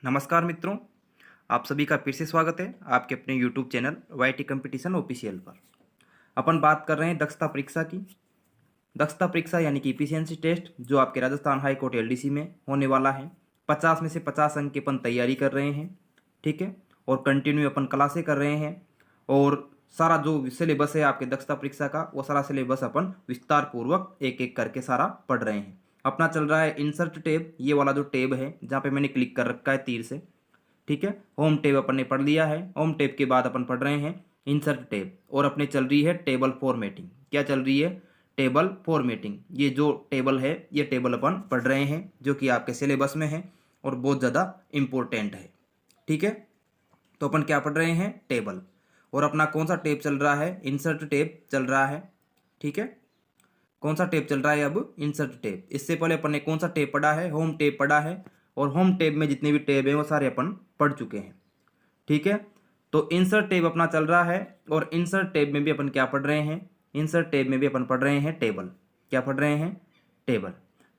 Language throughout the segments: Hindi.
नमस्कार मित्रों, आप सभी का फिर से स्वागत है आपके अपने YouTube channel YT competition official पर। अपन बात कर रहे हैं दक्षता परीक्षा की। दक्षता परीक्षा यानी कि इफिशियंसी टेस्ट जो आपके राजस्थान हाई कोर्ट LDC में होने वाला है। 50 में से 50 अंक की अपन तैयारी कर रहे हैं, ठीक है। और कंटिन्यू अपन क्लासें कर रहे हैं और सारा जो सिलेबस है आपके दक्षता परीक्षा का वो सारा सिलेबस अपन विस्तार पूर्वक एक एक करके सारा पढ़ रहे हैं। अपना चल रहा है इंसर्ट टैब, ये वाला जो टैब है जहाँ पे मैंने क्लिक कर रखा है तीर से, ठीक है। होम टैब अपन ने पढ़ लिया है। होम टैब के बाद अपन पढ़ रहे हैं इंसर्ट टैब और अपने चल रही है टेबल फॉर्मेटिंग। क्या चल रही है? Table formatting. ये जो टेबल है ये टेबल अपन पढ़ रहे हैं जो कि आपके सिलेबस में है और बहुत ज़्यादा इम्पोर्टेंट है, ठीक है। तो अपन क्या पढ़ रहे हैं? टेबल। और अपना कौन सा टैब चल रहा है? इंसर्ट टैब चल रहा है, ठीक है। कौन सा टैब चल रहा है अब? Insert tab. इससे पहले अपन ने कौन सा टैब पढ़ा है? होम टैब पढ़ा है। और होम टैब में जितने भी टैब हैं वो सारे अपन पढ़ चुके हैं, ठीक है। तो इंसर्ट टैब अपना चल रहा है और इंसर्ट टैब में भी अपन क्या पढ़ रहे हैं? इंसर्ट टैब में भी अपन पढ़ रहे हैं टेबल। क्या पढ़ रहे हैं? टेबल।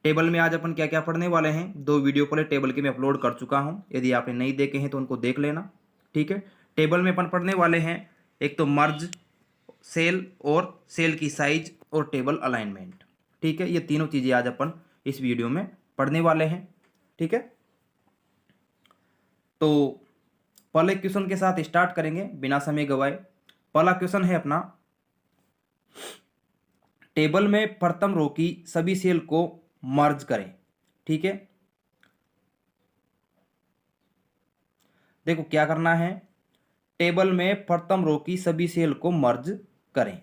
टेबल में आज अपन क्या क्या पढ़ने वाले हैं? 2 वीडियो पहले टेबल के मैं अपलोड कर चुका हूँ, यदि आपने नहीं देखे हैं तो उनको देख लेना, ठीक है। टेबल में अपन पढ़ने वाले हैं एक तो मर्ज, सेल और सेल की साइज और टेबल अलाइनमेंट, ठीक है। ये तीनों चीज़ें आज अपन इस वीडियो में पढ़ने वाले हैं, ठीक है। तो पहले क्वेश्चन के साथ स्टार्ट करेंगे बिना समय गवाए। पहला क्वेश्चन है अपना, टेबल में प्रथम रो की सभी सेल को मर्ज करें, ठीक है। देखो क्या करना है, टेबल में प्रथम रो की सभी सेल को मर्ज करें।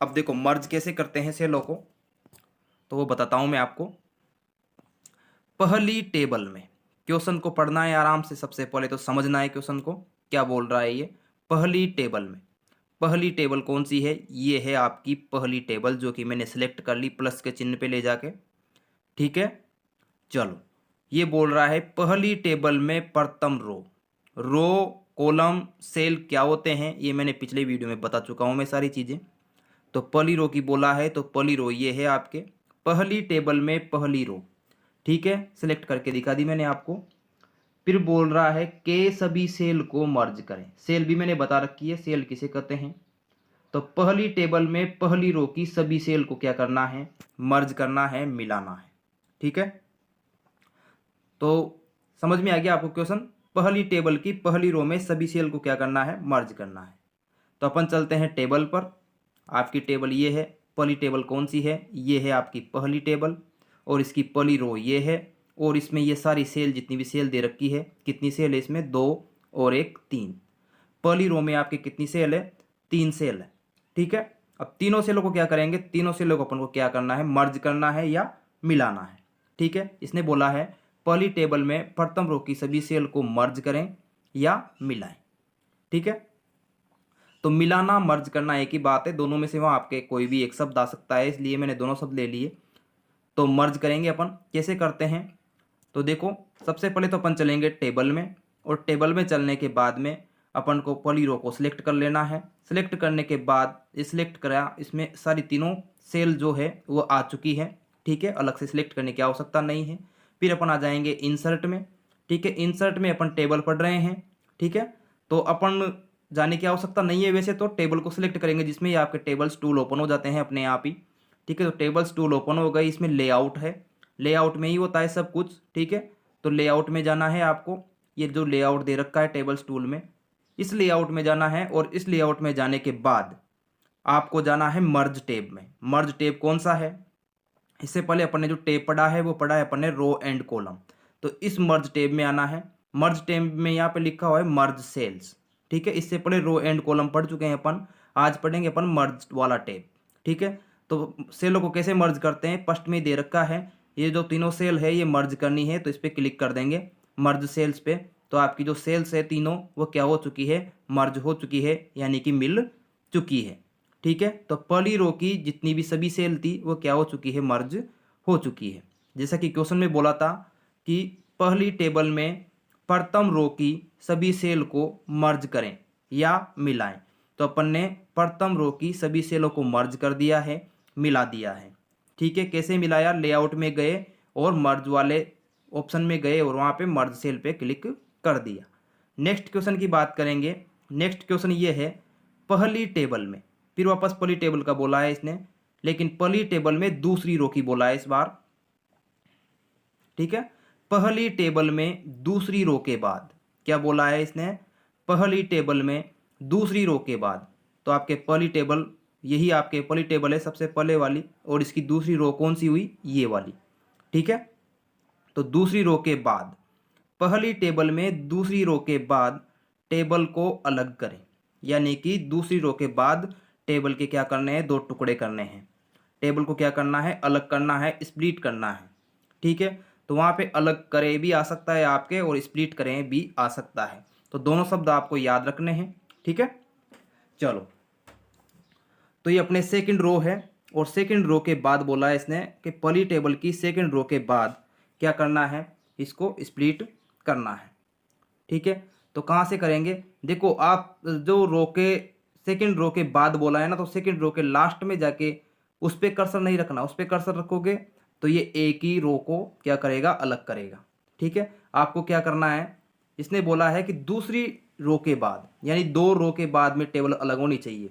अब देखो मर्ज कैसे करते हैं सेलों को, तो वो बताता हूं मैं आपको। पहली टेबल में क्वेश्चन को पढ़ना है आराम से, सबसे पहले तो समझना है क्वेश्चन को क्या बोल रहा है ये। पहली टेबल में, पहली टेबल कौन सी है? ये है आपकी पहली टेबल जो कि मैंने सिलेक्ट कर ली प्लस के चिन्ह पे ले जाके, ठीक है। चलो ये बोल रहा है पहली टेबल में प्रथम रो। रो, कॉलम, सेल क्या होते हैं ये मैंने पिछले वीडियो में बता चुका हूं मैं सारी चीजें। तो पहली रो की बोला है तो पहली रो ये है आपके पहली टेबल में पहली रो, ठीक है। सिलेक्ट करके दिखा दी मैंने आपको। फिर बोल रहा है के सभी सेल को मर्ज करें। सेल भी मैंने बता रखी है, सेल किसे कहते हैं। तो पहली टेबल में पहली रो की सभी सेल को क्या करना है? मर्ज करना है, मिलाना है, ठीक है। तो समझ में आ गया आपको क्वेश्चन? पहली टेबल की पहली रो में सभी सेल को क्या करना है? मर्ज करना है। तो अपन चलते हैं टेबल पर। आपकी टेबल ये है, पहली टेबल कौन सी है? ये है आपकी पहली टेबल और इसकी पहली रो ये है और इसमें ये सारी सेल जितनी भी सेल दे रखी है, कितनी सेल है इसमें? 2 और 1 3। पहली रो में आपकी कितनी सेल है? 3 सेल है, ठीक है। अब तीनों सेलों को क्या करेंगे? तीनों सेलों को अपन को क्या करना है? मर्ज करना है या मिलाना है, ठीक है। इसने बोला है पहली टेबल में प्रथम रो की सभी सेल को मर्ज करें या मिलाएं, ठीक है। तो मिलाना मर्ज करना एक ही बात है, दोनों में से वहाँ आपके कोई भी एक शब्द आ सकता है, इसलिए मैंने दोनों शब्द ले लिए। तो मर्ज करेंगे अपन, कैसे करते हैं? तो देखो सबसे पहले तो अपन चलेंगे टेबल में और टेबल में चलने के बाद में अपन को पहली रो को सिलेक्ट कर लेना है। सिलेक्ट करने के बाद सिलेक्ट करा, इसमें सारी तीनों सेल जो है वो आ चुकी है, ठीक है। अलग से सिलेक्ट करने की आवश्यकता नहीं है। फिर अपन आ जाएंगे इंसर्ट में, ठीक है। इंसर्ट में अपन टेबल पढ़ रहे हैं, ठीक है। तो अपन जाने की आवश्यकता नहीं है वैसे तो, टेबल को सिलेक्ट करेंगे जिसमें ये आपके टेबल्स टूल ओपन हो जाते हैं अपने आप ही, ठीक है। तो टेबल्स टूल ओपन हो गई, इसमें लेआउट है, लेआउट में ही होता है सब कुछ, ठीक है। तो लेआउट में जाना है आपको, ये जो लेआउट दे रखा है टेबल्स टूल में, इस लेआउट में जाना है और इस लेआउट में जाने के बाद आपको जाना है मर्ज टैब में। मर्ज टैब कौन सा है? इससे पहले अपन ने जो टैब पढ़ा है वो पढ़ा है अपन ने रो एंड कॉलम। तो इस मर्ज टैब में आना है। मर्ज टैब में यहाँ पे लिखा हुआ है मर्ज सेल्स, ठीक है। इससे पहले रो एंड कॉलम पढ़ चुके हैं अपन, आज पढ़ेंगे अपन मर्ज वाला टैब, ठीक है। तो सेलों को कैसे मर्ज करते हैं? फर्स्ट में दे रखा है ये जो तीनों सेल है ये मर्ज करनी है, तो इस पर क्लिक कर देंगे मर्ज सेल्स पे। तो आपकी जो सेल्स है तीनों वो क्या हो चुकी है? मर्ज हो चुकी है, यानी कि मिल चुकी है, ठीक है। तो पहली रो की जितनी भी सभी सेल थी वो क्या हो चुकी है? मर्ज हो चुकी है। जैसा कि क्वेश्चन में बोला था कि पहली टेबल में प्रथम रो की सभी सेल को मर्ज करें या मिलाएं। तो अपन ने प्रथम रो की सभी सेलों को मर्ज कर दिया है, मिला दिया है, ठीक है। कैसे मिलाया? लेआउट में गए और मर्ज वाले ऑप्शन में गए और वहाँ पे मर्ज सेल पे क्लिक कर दिया। नेक्स्ट क्वेश्चन की बात करेंगे। नेक्स्ट क्वेश्चन ये है पहली टेबल में, फिर वापस पहली टेबल का बोला है इसने, लेकिन पहली टेबल में दूसरी रो की बोला है इस बार। ठीक है, पहली टेबल में दूसरी रो के बाद क्या बोला है इसने, पहली टेबल में दूसरी रो के बाद। तो आपके पहली टेबल, यही आपके पहली टेबल है सबसे पहले वाली, और इसकी दूसरी रो कौन सी हुई, ये वाली। ठीक है, तो दूसरी रो के बाद, पहली टेबल में दूसरी रो के बाद टेबल को अलग करें, यानी कि दूसरी रो के बाद टेबल के क्या करने हैं, दो टुकड़े करने हैं। टेबल को क्या करना है, अलग करना है, स्प्लिट करना है। ठीक है, तो वहाँ पे अलग करें भी आ सकता है आपके, और स्प्लिट करें भी आ सकता है। तो दोनों शब्द आपको याद रखने हैं। ठीक है, चलो, तो ये अपने सेकंड रो है, और सेकंड रो के बाद बोला है इसने कि पहली टेबल की सेकंड रो के बाद क्या करना है, इसको स्प्लिट करना है। ठीक है, तो कहाँ से करेंगे, देखो आप जो रो के सेकंड रो के बाद बोला है ना, तो सेकंड रो के लास्ट में जाके उस पर कर्सर नहीं रखना, उस पर कर्सर रखोगे तो ये एक ही रो को क्या करेगा, अलग करेगा। ठीक है, आपको क्या करना है, इसने बोला है कि दूसरी रो के बाद, यानी दो रो के बाद में टेबल अलग होनी चाहिए।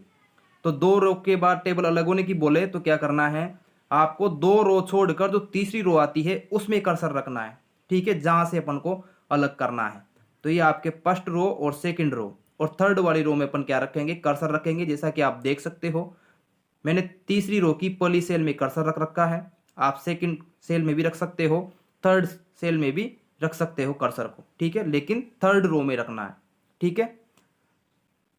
तो दो रो के बाद टेबल अलग होने की बोले तो क्या करना है, आपको दो रो छोड़कर जो तीसरी रो आती है उसमें कर्सर रखना है। ठीक है, जहां से अपन को अलग करना है। तो ये आपके फर्स्ट रो और सेकंड रो और थर्ड वाली रो में अपन क्या रखेंगे, कर्सर रखेंगे। जैसा कि आप देख सकते हो, मैंने तीसरी रो की पहली सेल में कर्सर रख रखा है। आप सेकंड सेल में भी रख सकते हो, थर्ड सेल में भी रख सकते हो कर्सर को। ठीक है, लेकिन थर्ड रो में रखना है। ठीक है,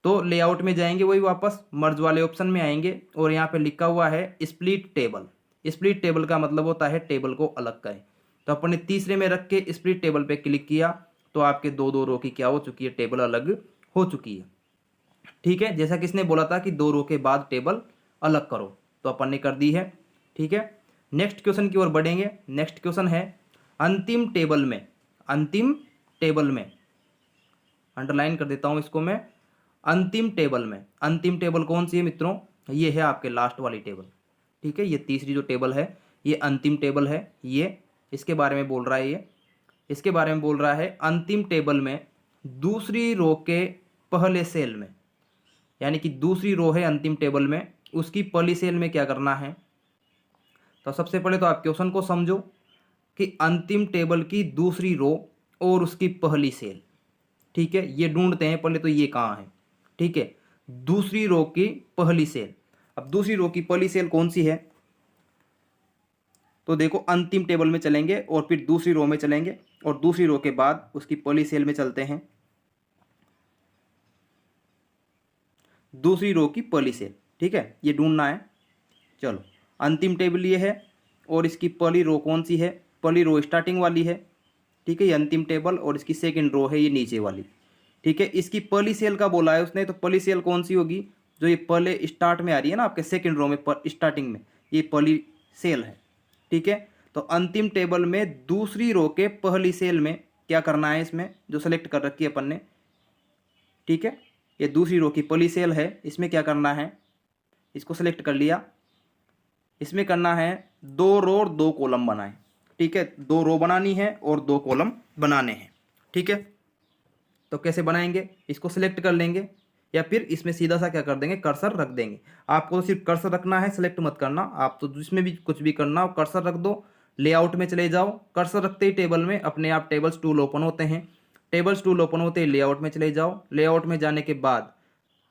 तो लेआउट में जाएंगे, वही वापस मर्ज वाले ऑप्शन में आएंगे, और यहाँ पे लिखा हुआ है स्प्लिट टेबल। स्प्लिट टेबल का मतलब होता है टेबल को अलग करें। तो अपन ने तीसरे में रख के स्प्लिट टेबल पे क्लिक किया, तो आपके दो दो रो की क्या हो चुकी है, टेबल अलग हो चुकी है। ठीक है, जैसा किसने बोला था कि दो रो के बाद टेबल अलग करो, तो अपन ने कर दी है। ठीक है, नेक्स्ट क्वेश्चन की ओर बढ़ेंगे। नेक्स्ट क्वेश्चन है अंतिम टेबल में, अंतिम टेबल में, अंडरलाइन कर देता हूं इसको मैं, अंतिम टेबल में। अंतिम टेबल कौन सी है मित्रों, ये है आपके लास्ट वाली टेबल। ठीक है, ये तीसरी जो टेबल है ये अंतिम टेबल है। ये इसके बारे में बोल रहा है, ये इसके बारे में बोल रहा है अंतिम टेबल में दूसरी रो के पहले सेल में, यानी कि दूसरी रो है अंतिम टेबल में, उसकी पहली सेल में क्या करना है। तो सबसे पहले तो आप क्वेश्चन को समझो कि अंतिम टेबल की दूसरी रो और उसकी पहली सेल। ठीक है, ये ढूंढते हैं पहले तो ये कहाँ है। ठीक है, दूसरी रो की पहली सेल। अब दूसरी रो की पहली सेल कौन सी है, तो देखो अंतिम टेबल में चलेंगे और फिर दूसरी रो में चलेंगे, और दूसरी रो के बाद उसकी पहली सेल में चलते हैं। दूसरी रो की पहली सेल, ठीक है, ये ढूंढना है। चलो, अंतिम टेबल ये है, और इसकी पहली रो कौन सी है, पहली रो स्टार्टिंग वाली है। ठीक है, ये अंतिम टेबल, और इसकी सेकंड रो है ये नीचे वाली। ठीक है, इसकी पहली सेल का बोला है उसने, तो पहली सेल कौन सी होगी, जो ये पहले स्टार्ट में आ रही है ना आपके सेकंड रो में, स्टार्टिंग में, ये पहली सेल है। ठीक है, तो अंतिम टेबल में दूसरी रो के पहली सेल में क्या करना है, इसमें जो सेलेक्ट कर रखी है अपन ने। ठीक है, ये दूसरी रो की पहली सेल है, इसमें क्या करना है, इसको सेलेक्ट कर लिया। इसमें करना है दो रो और दो कॉलम बनाए। ठीक है, दो रो बनानी है और दो कॉलम बनाने हैं। ठीक है, तो कैसे बनाएंगे, इसको सिलेक्ट कर लेंगे, या फिर इसमें सीधा सा क्या कर देंगे, कर्सर रख देंगे। आपको तो सिर्फ कर्सर रखना है, सेलेक्ट मत करना। आप तो जिसमें भी कुछ भी करना हो कर्सर रख दो। लेआउट में चले जाओ, कर्सर रखते ही टेबल में अपने आप टेबल्स टूल ओपन होते हैं। टेबल्स टूल ओपन होते ही लेआउट में चले जाओ। लेआउट में जाने के बाद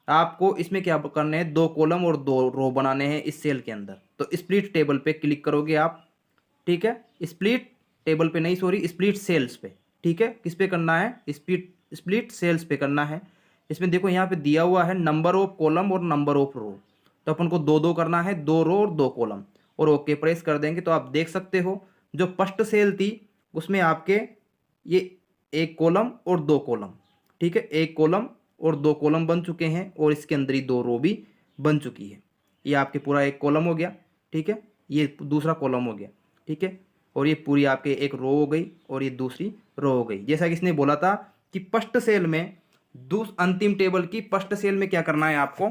आपको इसमें क्या करने हैं, दो कॉलम और दो रो बनाने हैं इस सेल के अंदर। तो स्प्लिट टेबल पे क्लिक करोगे आप। ठीक है, स्प्लिट टेबल पे नहीं, सॉरी, स्प्लिट सेल्स पे। ठीक है, किस पे करना है, स्प्लिट सेल्स पे करना है। इसमें देखो यहाँ पे दिया हुआ है नंबर ऑफ कॉलम और नंबर ऑफ रो, तो अपन को दो दो करना है, दो रो और दो कॉलम, और ओके प्रेस कर देंगे। तो आप देख सकते हो जो फर्स्ट सेल थी उसमें आपके ये एक कॉलम और दो कॉलम, ठीक है, एक कॉलम और दो कॉलम बन चुके हैं, और इसके अंदर ही दो रो भी बन चुकी है। ये आपके पूरा एक कॉलम हो गया। ठीक है, ये दूसरा कॉलम हो गया। ठीक है, और ये पूरी आपके एक रो हो गई, और ये दूसरी रो हो गई। जैसा कि इसने बोला था कि फर्स्ट सेल में, अंतिम टेबल की फर्स्ट सेल में क्या करना है आपको,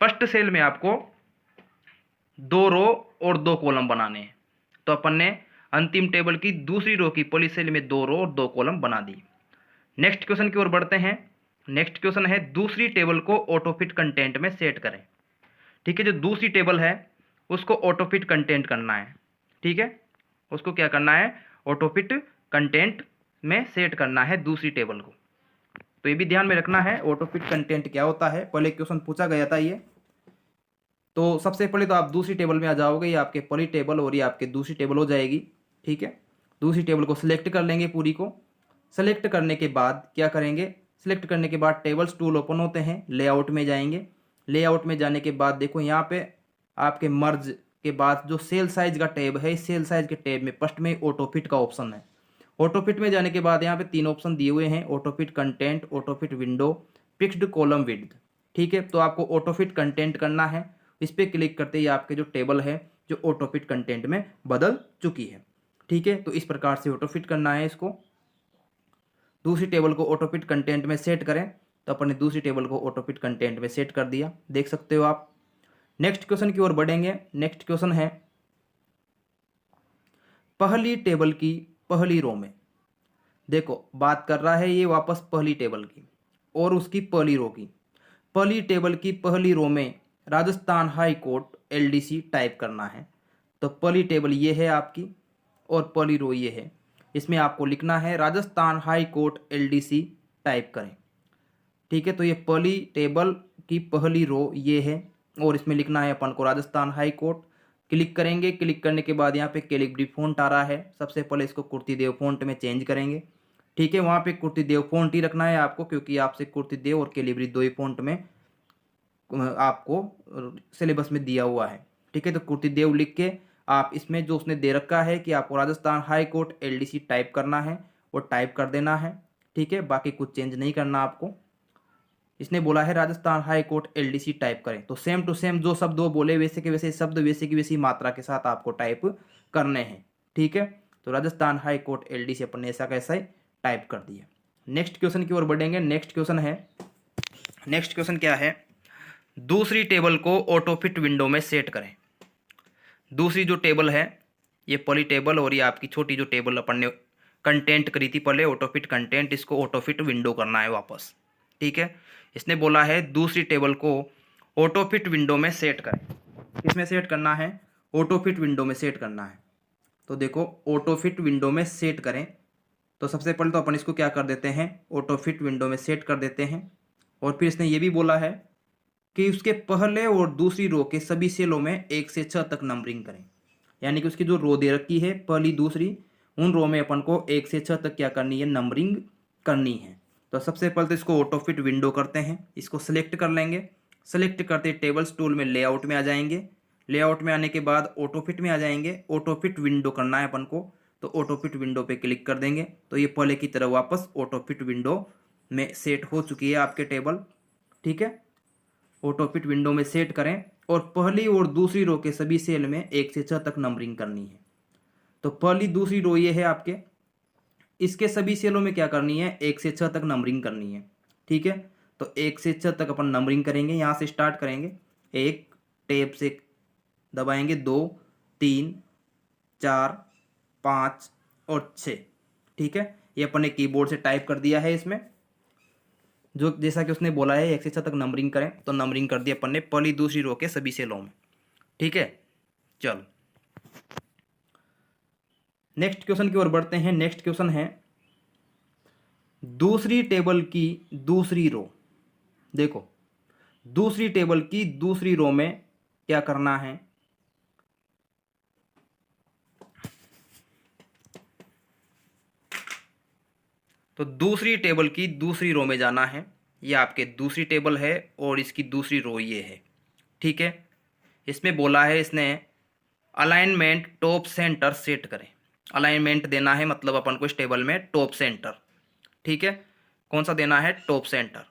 फर्स्ट सेल में आपको दो रो और दो कॉलम बनाने हैं। तो अपन ने अंतिम टेबल की दूसरी रो की पहली सेल में 2 रो और 2 कॉलम बना दी। नेक्स्ट क्वेश्चन की ओर बढ़ते हैं। नेक्स्ट क्वेश्चन है दूसरी टेबल को ऑटोफिट कंटेंट में सेट करें। ठीक है, जो दूसरी टेबल है उसको ऑटोफिट कंटेंट करना है। ठीक है, उसको क्या करना है, ऑटोफिट कंटेंट में सेट करना है दूसरी टेबल को। तो ये भी ध्यान में रखना है ऑटोफिट कंटेंट क्या होता है, पहले क्वेश्चन पूछा गया था ये। तो सबसे पहले तो आप दूसरी टेबल में आ जाओगे, ये आपके पहली टेबल और ये आपके दूसरी टेबल हो जाएगी। ठीक है, दूसरी टेबल को सिलेक्ट कर लेंगे पूरी को। सेलेक्ट करने के बाद क्या करेंगे, सिलेक्ट करने के बाद टेबल्स टूल ओपन होते हैं, लेआउट में जाएंगे। लेआउट में जाने के बाद देखो यहाँ पे आपके मर्ज के बाद जो सेल साइज का टैब है, इस सेल साइज के टैब में फर्स्ट में ऑटोफिट का ऑप्शन है। ऑटोफिट में जाने के बाद यहाँ पे 3 ऑप्शन दिए हुए हैं, Autofit content, Autofit window, fixed column width. ठीक है, तो आपको ऑटोफिट कंटेंट करना है। इस पर क्लिक करते ही आपके जो टेबल है जो ऑटोफिट कंटेंट में बदल चुकी है। ठीक है, तो इस प्रकार से ऑटोफिट करना है इसको। दूसरी टेबल को ऑटोफिट कंटेंट में सेट करें, तो अपन ने दूसरी टेबल को ऑटोफिट कंटेंट में सेट कर दिया, देख सकते हो आप। नेक्स्ट क्वेश्चन की ओर बढ़ेंगे। नेक्स्ट क्वेश्चन है पहली टेबल की पहली रो में, देखो बात कर रहा है ये वापस पहली टेबल की और उसकी पहली रो की। पहली टेबल की पहली रो में Rajasthan high court LDC type करना है। तो पहली टेबल ये है आपकी और पहली रो ये है, इसमें आपको लिखना है Rajasthan high court LDC type करें। ठीक है, तो ये पहली टेबल की पहली रो ये है और इसमें लिखना है अपन को राजस्थान हाई कोर्ट। क्लिक करेंगे, क्लिक करने के बाद यहाँ पे कैलिग्राफी फॉन्ट आ रहा है, सबसे पहले इसको कुर्तीदेव फॉन्ट में चेंज करेंगे। ठीक है, वहाँ पे कुर्तीदेव फॉन्ट ही रखना है आपको, क्योंकि आपसे कुर्तीदेव और कैलिग्राफी 2 ही फॉन्ट में आपको सिलेबस में दिया हुआ है। ठीक है, तो कुर्तीदेव लिख के आप इसमें जो उसने दे रखा है कि आपको Rajasthan high court LDC type करना है वो टाइप कर देना है। ठीक है, बाकी कुछ चेंज नहीं करना आपको। इसने बोला है Rajasthan high court LDC type करें, तो सेम टू सेम जो शब्द वो बोले वैसे के वैसे शब्द वैसे की वैसी मात्रा के साथ आपको टाइप करने हैं। ठीक है, तो राजस्थान हाई कोर्ट एलडीसी अपन ने ऐसा कैसा ही टाइप कर दिया। नेक्स्ट क्वेश्चन की ओर बढ़ेंगे। नेक्स्ट क्वेश्चन है, नेक्स्ट क्वेश्चन क्या है, दूसरी टेबल को ऑटोफिट विंडो में सेट करें। दूसरी जो टेबल है ये पहली टेबल और ये आपकी छोटी जो टेबल अपन ने कंटेंट करी थी पहले ऑटोफिट कंटेंट, इसको ऑटोफिट विंडो करना है वापस। ठीक है, इसने बोला है दूसरी टेबल को ऑटोफिट विंडो में सेट करें। किसमें सेट करना है, ऑटोफिट विंडो में सेट करना है। तो देखो ऑटोफिट विंडो में सेट करें, तो सबसे पहले तो अपन इसको क्या कर देते हैं, ऑटोफिट विंडो में सेट कर देते हैं। और फिर इसने ये भी बोला है कि उसके पहले और दूसरी रो के सभी सेलों में 1 से 6 तक नंबरिंग करें। यानी कि उसकी जो रो दे रखी है पहली दूसरी, उन रो में अपन को 1 से 6 तक क्या करनी है, नंबरिंग करनी है। तो सबसे पहले तो इसको ऑटोफिट विंडो करते हैं, इसको सिलेक्ट कर लेंगे। सेलेक्ट करते टेबल्स टूल में लेआउट में आ जाएंगे। लेआउट में आने के बाद ऑटोफिट में आ जाएंगे। ऑटोफिट विंडो करना है अपन को, तो ऑटोफिट विंडो पे क्लिक कर देंगे, तो ये पहले की तरह वापस ऑटोफिट विंडो में सेट हो चुकी है आपके टेबल। ठीक है, ऑटोफिट विंडो में सेट करें और पहली और दूसरी रो के सभी सेल में 1 से 6 तक नंबरिंग करनी है। तो पहली दूसरी रो ये है आपके, इसके सभी सेलों में क्या करनी है, 1 से 6 तक नंबरिंग करनी है। ठीक है, तो 1 से 6 तक अपन नंबरिंग करेंगे। यहाँ से स्टार्ट करेंगे, 1 टैब से दबाएंगे, 2 3 4 5 और 6। ठीक है, ये अपन ने कीबोर्ड से टाइप कर दिया है इसमें, जो जैसा कि उसने बोला है 1 से 6 तक नंबरिंग करें, तो नंबरिंग कर दिया अपन ने पहली दूसरी रो के सभी सेलों में। ठीक है, चलो नेक्स्ट क्वेश्चन की ओर बढ़ते हैं। नेक्स्ट क्वेश्चन है दूसरी टेबल की दूसरी रो। देखो दूसरी टेबल की दूसरी रो में क्या करना है, तो दूसरी टेबल की दूसरी रो में जाना है। ये आपके दूसरी टेबल है और इसकी दूसरी रो ये है। ठीक है, इसमें बोला है इसने अलाइनमेंट टॉप सेंटर सेट करें। अलाइनमेंट देना है, मतलब अपन को इस टेबल में टॉप सेंटर। ठीक है, कौन सा देना है, टॉप सेंटर।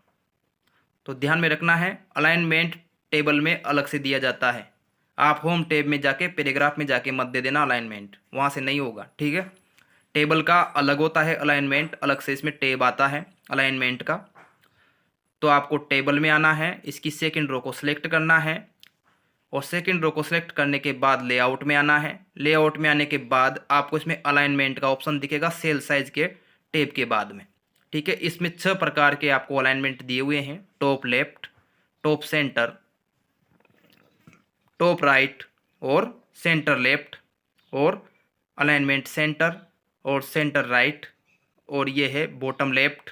तो ध्यान में रखना है अलाइनमेंट टेबल में अलग से दिया जाता है। आप होम टैब में जाके पैराग्राफ में जाके मत दे देना अलाइनमेंट, वहाँ से नहीं होगा। ठीक है, टेबल का अलग होता है अलाइनमेंट, अलग से इसमें टैब आता है अलाइनमेंट का। तो आपको टेबल में आना है, इसकी सेकंड रो को सिलेक्ट करना है और सेकंड रो को सिलेक्ट करने के बाद लेआउट में आना है। लेआउट में आने के बाद आपको इसमें अलाइनमेंट का ऑप्शन दिखेगा सेल साइज के टैब के बाद में। ठीक है, इसमें 6 प्रकार के आपको अलाइनमेंट दिए हुए हैं, top left, top centre, top right और सेंटर लेफ्ट और अलाइनमेंट सेंटर और सेंटर राइट, और ये है बॉटम लेफ्ट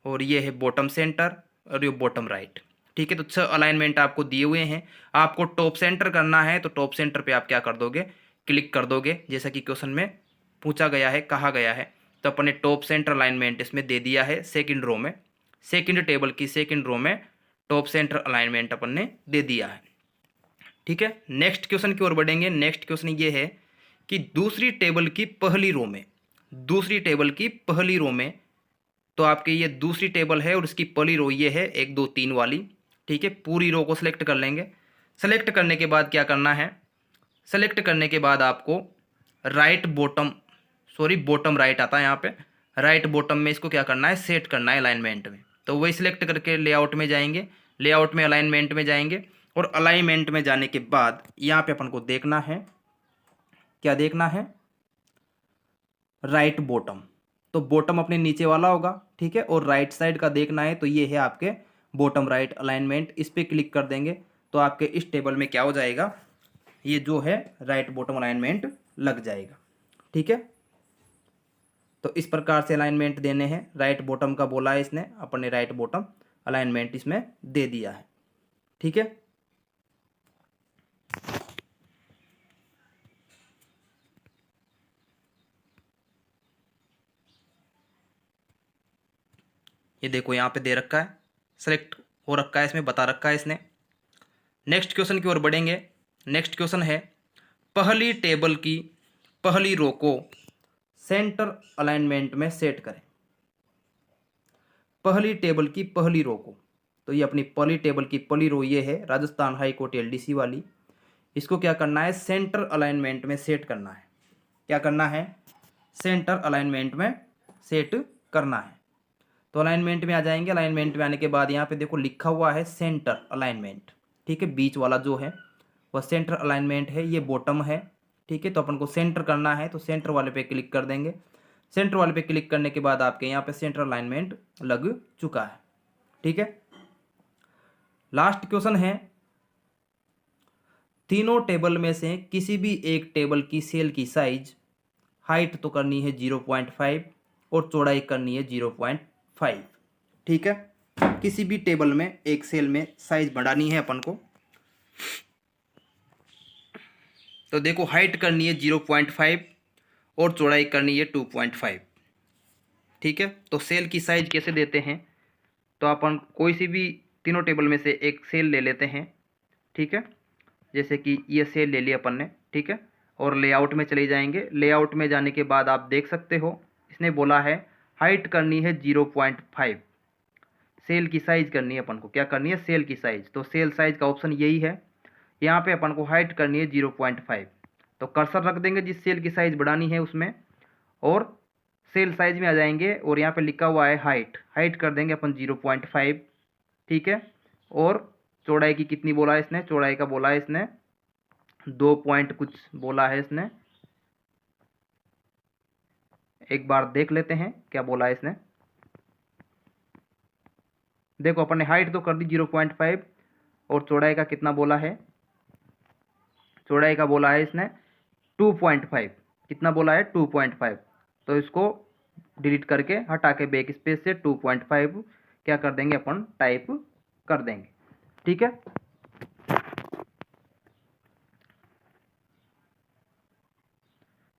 और ये है बॉटम सेंटर और ये बॉटम राइट। ठीक है, तो 6 अलाइनमेंट आपको दिए हुए हैं। आपको टॉप सेंटर करना है तो टॉप सेंटर पे आप क्या कर दोगे, क्लिक कर दोगे, जैसा कि क्वेश्चन में पूछा गया है, कहा गया है। तो अपने टॉप सेंटर अलाइनमेंट इसमें दे दिया है सेकंड रो में, सेकंड टेबल की सेकंड रो में टॉप सेंटर अलाइनमेंट अपन ने दे दिया है। ठीक है, नेक्स्ट क्वेश्चन की ओर बढ़ेंगे। नेक्स्ट क्वेश्चन ये है कि दूसरी टेबल की पहली रो में, दूसरी टेबल की पहली रो में, तो आपके ये दूसरी टेबल है और इसकी पहली रो ये है 1 2 3 वाली। ठीक है, पूरी रो को सिलेक्ट कर लेंगे। सेलेक्ट करने के बाद क्या करना है, सेलेक्ट करने के बाद आपको right bottom, sorry bottom right आता है यहाँ पे, राइट बॉटम में इसको क्या करना है, सेट करना है अलाइनमेंट में। तो वही सिलेक्ट करके लेआउट में जाएंगे, लेआउट में अलाइनमेंट में जाएंगे और अलाइनमेंट में जाने के बाद यहाँ पे अपन को देखना है, क्या देखना है, राइट बॉटम। तो बॉटम अपने नीचे वाला होगा। ठीक है, और राइट साइड का देखना है तो ये है आपके बॉटम राइट अलाइनमेंट। इस पर क्लिक कर देंगे तो आपके इस टेबल में क्या हो जाएगा, ये जो है राइट बॉटम अलाइनमेंट लग जाएगा। ठीक है, तो इस प्रकार से अलाइनमेंट देने हैं। राइट बॉटम का बोला है इसने, अपन ने राइट बॉटम अलाइनमेंट इसमें दे दिया है। ठीक है, ये देखो यहाँ पे दे रखा है, सेलेक्ट हो रखा है, इसमें बता रखा है इसने। नेक्स्ट क्वेश्चन की ओर बढ़ेंगे। नेक्स्ट क्वेश्चन है, पहली टेबल की पहली रो को सेंटर अलाइनमेंट में सेट करें। पहली टेबल की पहली रो को, तो ये अपनी पहली टेबल की पहली रो ये है राजस्थान हाई कोर्ट एलडीसी वाली। इसको क्या करना है, सेंटर अलाइनमेंट में सेट करना है। क्या करना है, सेंटर अलाइनमेंट में सेट करना है। तो अलाइनमेंट में आ जाएंगे। अलाइनमेंट में आने के बाद यहाँ पे देखो लिखा हुआ है सेंटर अलाइनमेंट। ठीक है, बीच वाला जो है वह सेंटर अलाइनमेंट है, ये बॉटम है। ठीक है, तो अपन को सेंटर करना है तो सेंटर वाले पे क्लिक कर देंगे। सेंटर वाले पे क्लिक करने के बाद आपके यहाँ पे सेंटर अलाइनमेंट लग चुका है। ठीक है, लास्ट क्वेश्चन है, तीनों टेबल में से किसी भी एक टेबल की सेल की साइज, हाइट तो करनी है 0.5 और चौड़ाई करनी है 0.5। ठीक है, किसी भी टेबल में एक सेल में साइज बढ़ानी है अपन को। तो देखो हाइट करनी है 0.5 और चौड़ाई करनी है 2.5। ठीक है, तो सेल की साइज कैसे देते हैं, तो अपन कोई सी भी तीनों टेबल में से एक सेल ले लेते हैं। ठीक है, जैसे कि ये सेल ले लिया अपन ने। ठीक है, और लेआउट में चले जाएंगे। लेआउट में जाने के बाद आप देख सकते हो इसने बोला है हाइट करनी है 0.5, सेल की साइज करनी है अपन को, क्या करनी है, सेल की साइज। तो सेल साइज का ऑप्शन यही है, यहाँ पे अपन को हाइट करनी है 0.5। तो कर्सर रख देंगे जिस सेल की साइज बढ़ानी है उसमें और सेल साइज में आ जाएंगे और यहाँ पे लिखा हुआ है हाइट, हाइट कर देंगे अपन 0.5। ठीक है, और चौड़ाई की कितनी बोला है इसने, चौड़ाई का बोला है इसने 2 पॉइंट कुछ बोला है इसने, एक बार देख लेते हैं क्या बोला है इसने। देखो अपन ने हाइट तो कर दी 0.5 और चौड़ाई का कितना बोला है, चौड़ाई का बोला है इसने 2.5। कितना बोला है, 2.5। तो इसको डिलीट करके हटा के बैक स्पेस से 2.5 क्या कर देंगे अपन, टाइप कर देंगे। ठीक है,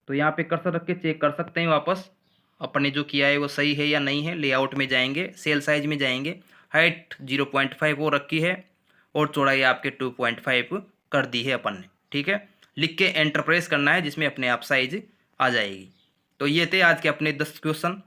तो यहाँ पे कर्सर रख के चेक कर सकते हैं वापस अपन ने जो किया है वो सही है या नहीं है। लेआउट में जाएंगे, सेल साइज में जाएंगे, हाइट 0.5 वो रखी है और चौड़ाई आपके 2.5 कर दी है अपन ने। ठीक है, लिख के एंटर प्रेस करना है जिसमें अपने आप साइज आ जाएगी। तो ये थे आज के अपने 10 क्वेश्चन।